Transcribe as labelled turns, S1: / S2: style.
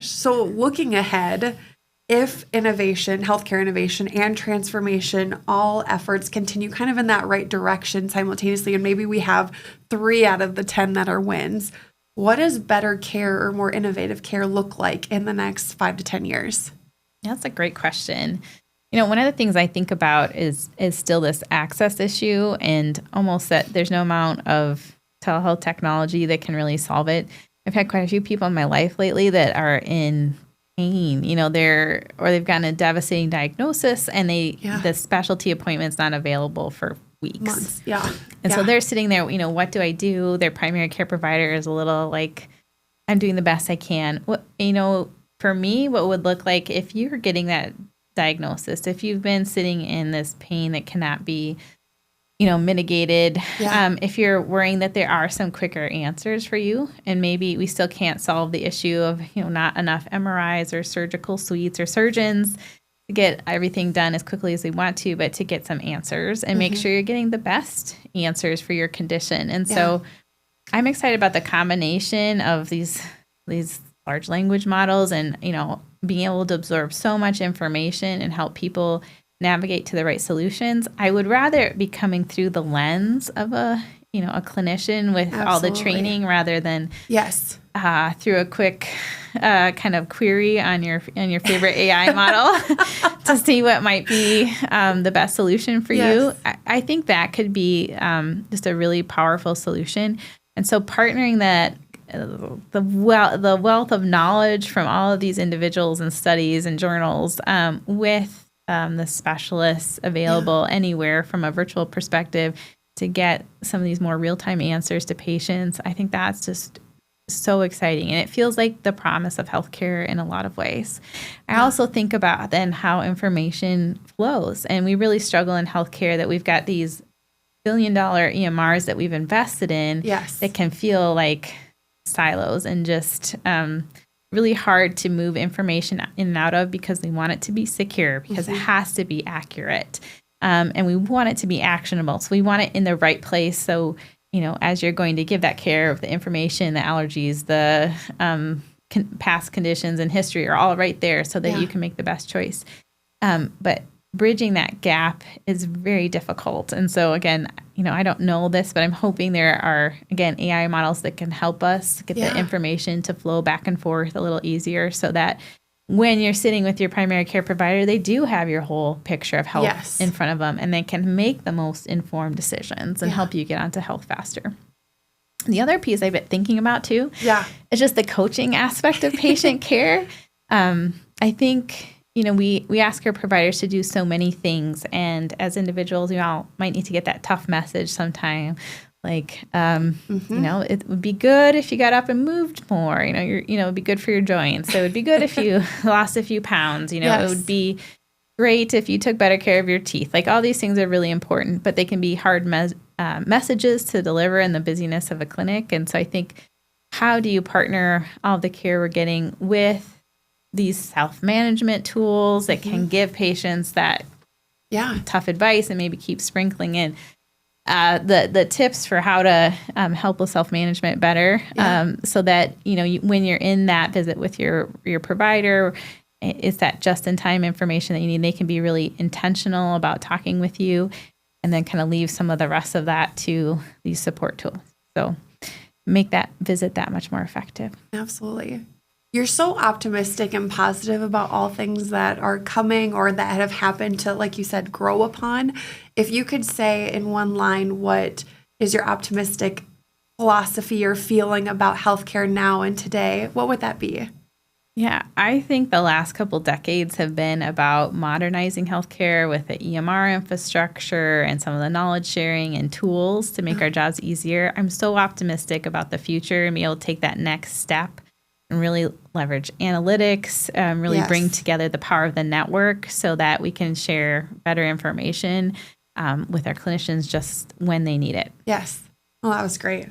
S1: So looking ahead, if innovation, healthcare innovation and transformation, all efforts continue kind of in that right direction simultaneously, and maybe we have 3 out of the 10 that are wins, what does better care or more innovative care look like in the next 5 to 10 years?
S2: That's a great question. One of the things I think about is still this access issue, and almost that there's no amount of telehealth technology that can really solve it. I've had quite a few people in my life lately that are in pain, they've gotten a devastating diagnosis, and the specialty appointment's not available for weeks.
S1: Months. Yeah.
S2: And so they're sitting there, what do I do? Their primary care provider is a little like, I'm doing the best I can. For me, what would look like if you're getting that diagnosis, if you've been sitting in this pain that cannot be mitigated, if you're worrying that there are some quicker answers for you, and maybe we still can't solve the issue of not enough MRIs or surgical suites or surgeons to get everything done as quickly as we want to, but to get some answers and make sure you're getting the best answers for your condition. And so I'm excited about the combination of these large language models and being able to absorb so much information and help people navigate to the right solutions. I would rather it be coming through the lens of a clinician with all the training rather than through a quick kind of query on your favorite AI model to see what might be the best solution for you. I think that could be just a really powerful solution. And so partnering that the wealth of knowledge from all of these individuals and studies and journals with the specialists available anywhere from a virtual perspective to get some of these more real-time answers to patients. I think that's just so exciting. And it feels like the promise of healthcare in a lot of ways. I also think about then how information flows. And we really struggle in healthcare that we've got these billion-dollar EMRs that we've invested in that can feel like silos and just really hard to move information in and out of because we want it to be secure, because it has to be accurate. And we want it to be actionable. So we want it in the right place. So, as you're going to give that care of the information, the allergies, the past conditions and history are all right there so that you can make the best choice. But bridging that gap is very difficult. And so again, I don't know this, but I'm hoping there are, again, AI models that can help us get the information to flow back and forth a little easier so that when you're sitting with your primary care provider, they do have your whole picture of health in front of them, and they can make the most informed decisions and help you get onto health faster. The other piece I've been thinking about too is just the coaching aspect of patient care. I think we ask our providers to do so many things, and as individuals, we all might need to get that tough message sometime. Like, it would be good if you got up and moved more. It would be good for your joints. So it would be good if you lost a few pounds. It would be great if you took better care of your teeth. Like, all these things are really important, but they can be hard messages to deliver in the busyness of a clinic. And so I think, how do you partner all the care we're getting with these self-management tools that can give patients that tough advice and maybe keep sprinkling in the tips for how to help with self-management better so that, when you're in that visit with your provider, it's that just-in-time information that you need. They can be really intentional about talking with you and then kind of leave some of the rest of that to these support tools. So make that visit that much more effective.
S1: Absolutely. You're so optimistic and positive about all things that are coming or that have happened to, like you said, grow upon. If you could say in one line, what is your optimistic philosophy or feeling about healthcare now and today, what would that be?
S2: Yeah, I think the last couple decades have been about modernizing healthcare with the EMR infrastructure and some of the knowledge sharing and tools to make our jobs easier. I'm so optimistic about the future and be able to take that next step and really leverage analytics, really bring together the power of the network so that we can share better information with our clinicians just when they need it.
S1: Yes. Well, that was great.